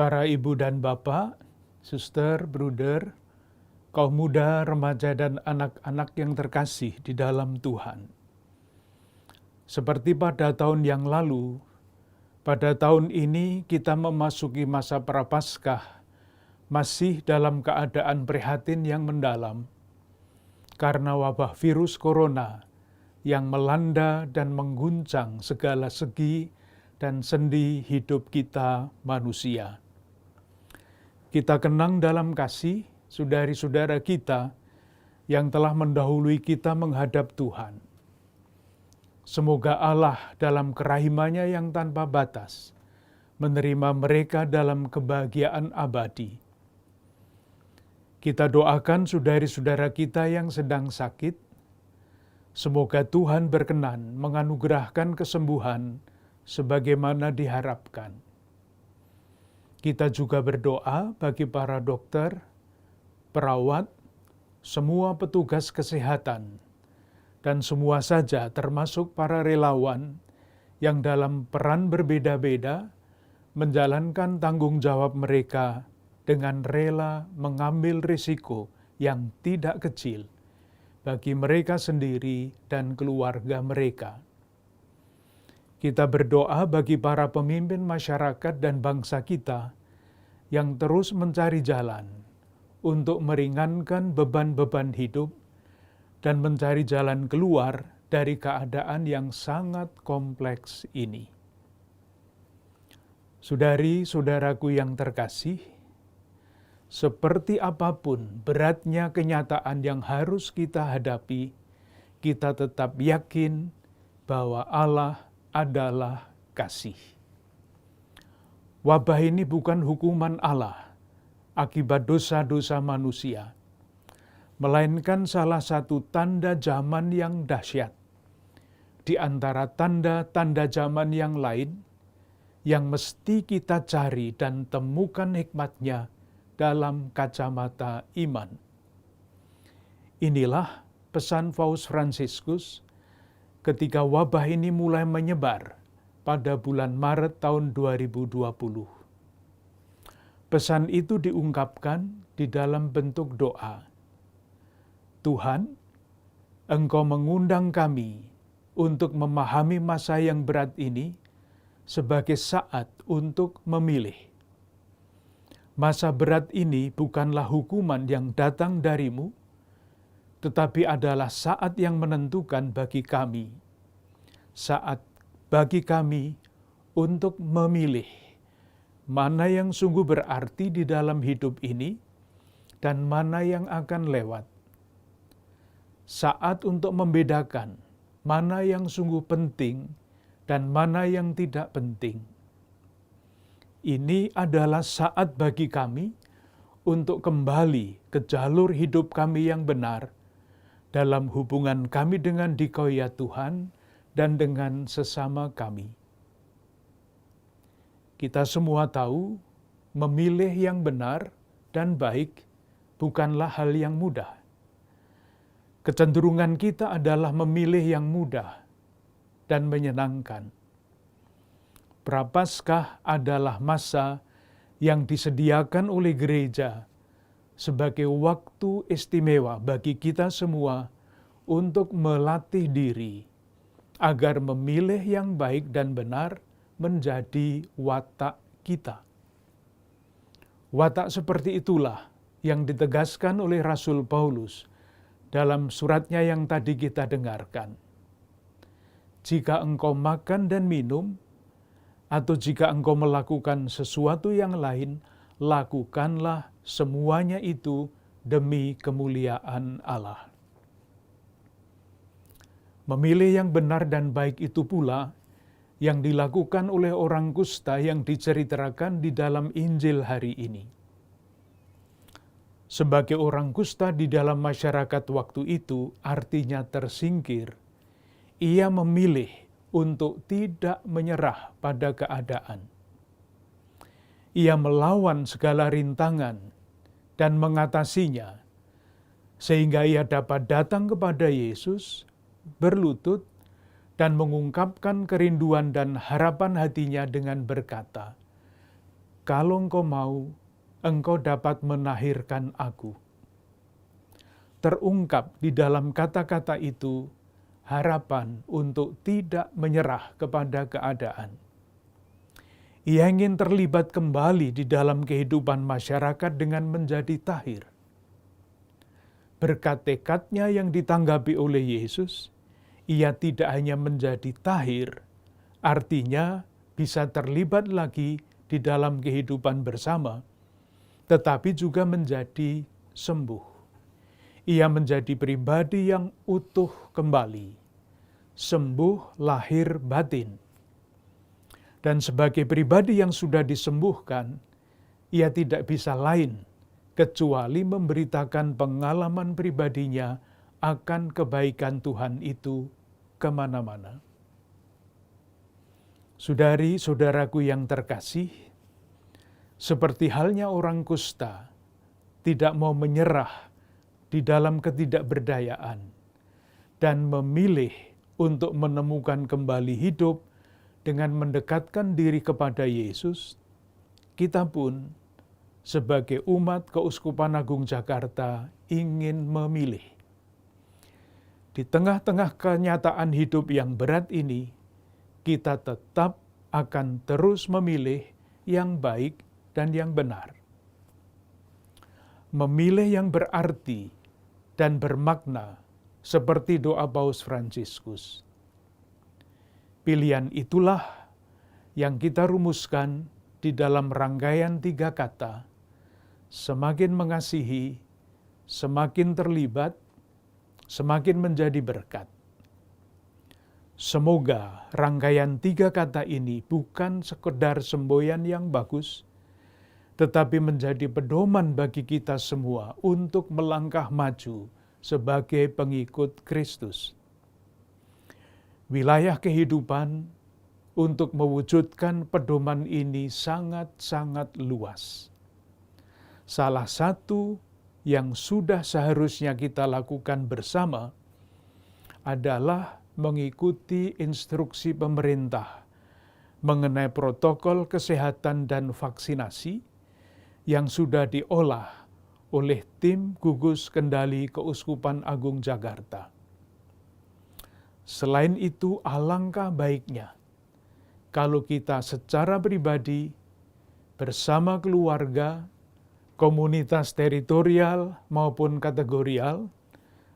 Para ibu dan bapak, suster, bruder, kaum muda, remaja, dan anak-anak yang terkasih di dalam Tuhan. Seperti pada tahun yang lalu, pada tahun ini kita memasuki masa Prapaskah, masih dalam keadaan prihatin yang mendalam, karena wabah virus corona yang melanda dan mengguncang segala segi dan sendi hidup kita manusia. Kita kenang dalam kasih saudari-saudara kita yang telah mendahului kita menghadap Tuhan. Semoga Allah dalam kerahimannya yang tanpa batas menerima mereka dalam kebahagiaan abadi. Kita doakan saudari-saudara kita yang sedang sakit, semoga Tuhan berkenan menganugerahkan kesembuhan sebagaimana diharapkan. Kita juga berdoa bagi para dokter, perawat, semua petugas kesehatan, dan semua saja termasuk para relawan yang dalam peran berbeda-beda menjalankan tanggung jawab mereka dengan rela mengambil risiko yang tidak kecil bagi mereka sendiri dan keluarga mereka. Kita berdoa bagi para pemimpin masyarakat dan bangsa kita yang terus mencari jalan untuk meringankan beban-beban hidup dan mencari jalan keluar dari keadaan yang sangat kompleks ini. Saudari-saudaraku yang terkasih, seperti apapun beratnya kenyataan yang harus kita hadapi, kita tetap yakin bahwa Allah adalah kasih. Wabah ini bukan hukuman Allah akibat dosa-dosa manusia, melainkan salah satu tanda zaman yang dahsyat di antara tanda-tanda zaman yang lain yang mesti kita cari dan temukan hikmatnya dalam kacamata iman. Inilah pesan Paus Fransiskus ketika wabah ini mulai menyebar pada bulan Maret tahun 2020. Pesan itu diungkapkan di dalam bentuk doa. Tuhan, Engkau mengundang kami untuk memahami masa yang berat ini sebagai saat untuk memilih. Masa berat ini bukanlah hukuman yang datang darimu, tetapi adalah saat yang menentukan bagi kami. Saat bagi kami untuk memilih mana yang sungguh berarti di dalam hidup ini dan mana yang akan lewat. Saat untuk membedakan mana yang sungguh penting dan mana yang tidak penting. Ini adalah saat bagi kami untuk kembali ke jalur hidup kami yang benar dalam hubungan kami dengan dikau ya Tuhan dan dengan sesama kami. Kita semua tahu memilih yang benar dan baik bukanlah hal yang mudah. Kecenderungan kita adalah memilih yang mudah dan menyenangkan. Prapaskah adalah masa yang disediakan oleh gereja sebagai waktu istimewa bagi kita semua untuk melatih diri agar memilih yang baik dan benar menjadi watak kita. Watak seperti itulah yang ditegaskan oleh Rasul Paulus dalam suratnya yang tadi kita dengarkan. Jika engkau makan dan minum, atau jika engkau melakukan sesuatu yang lain, lakukanlah semuanya itu demi kemuliaan Allah. Memilih yang benar dan baik itu pula yang dilakukan oleh orang kusta yang diceritakan di dalam Injil hari ini. Sebagai orang kusta di dalam masyarakat waktu itu artinya tersingkir, ia memilih untuk tidak menyerah pada keadaan. Ia melawan segala rintangan dan mengatasinya, sehingga ia dapat datang kepada Yesus, berlutut, dan mengungkapkan kerinduan dan harapan hatinya dengan berkata, kalau engkau mau, engkau dapat menahirkan aku. Terungkap di dalam kata-kata itu harapan untuk tidak menyerah kepada keadaan. Ia ingin terlibat kembali di dalam kehidupan masyarakat dengan menjadi tahir. Berkat tekadnya yang ditanggapi oleh Yesus, ia tidak hanya menjadi tahir, artinya bisa terlibat lagi di dalam kehidupan bersama, tetapi juga menjadi sembuh. Ia menjadi pribadi yang utuh kembali, sembuh lahir batin. Dan sebagai pribadi yang sudah disembuhkan, ia tidak bisa lain kecuali memberitakan pengalaman pribadinya akan kebaikan Tuhan itu kemana-mana. Saudari-saudaraku yang terkasih, seperti halnya orang kusta, tidak mau menyerah di dalam ketidakberdayaan dan memilih untuk menemukan kembali hidup dengan mendekatkan diri kepada Yesus, kita pun sebagai umat Keuskupan Agung Jakarta ingin memilih. Di tengah-tengah kenyataan hidup yang berat ini, kita tetap akan terus memilih yang baik dan yang benar. Memilih yang berarti dan bermakna seperti doa Paus Fransiskus. Pilihan itulah yang kita rumuskan di dalam rangkaian 3 kata, semakin mengasihi, semakin terlibat, semakin menjadi berkat. Semoga rangkaian 3 kata ini bukan sekedar semboyan yang bagus, tetapi menjadi pedoman bagi kita semua untuk melangkah maju sebagai pengikut Kristus. Wilayah kehidupan untuk mewujudkan pedoman ini sangat-sangat luas. Salah satu yang sudah seharusnya kita lakukan bersama adalah mengikuti instruksi pemerintah mengenai protokol kesehatan dan vaksinasi yang sudah diolah oleh tim gugus kendali Keuskupan Agung Jakarta. Selain itu, alangkah baiknya kalau kita secara pribadi, bersama keluarga, komunitas teritorial maupun kategorial,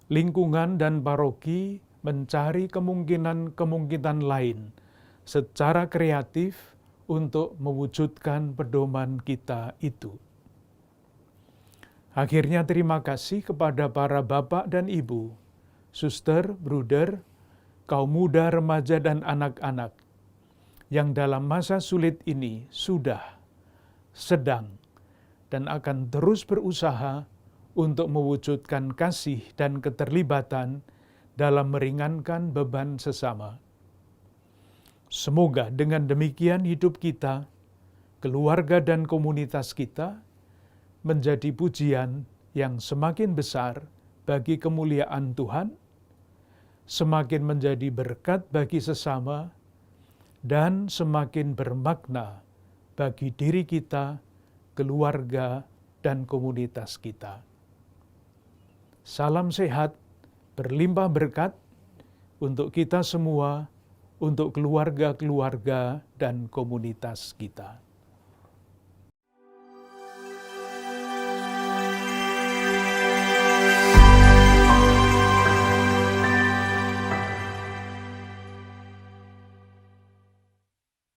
lingkungan dan paroki mencari kemungkinan-kemungkinan lain secara kreatif untuk mewujudkan pedoman kita itu. Akhirnya terima kasih kepada para bapak dan ibu, suster, bruder, kaum muda, remaja, dan anak-anak yang dalam masa sulit ini sudah, sedang, dan akan terus berusaha untuk mewujudkan kasih dan keterlibatan dalam meringankan beban sesama. Semoga dengan demikian hidup kita, keluarga dan komunitas kita menjadi pujian yang semakin besar bagi kemuliaan Tuhan, semakin menjadi berkat bagi sesama, dan semakin bermakna bagi diri kita, keluarga, dan komunitas kita. Salam sehat, berlimpah berkat untuk kita semua, untuk keluarga-keluarga dan komunitas kita.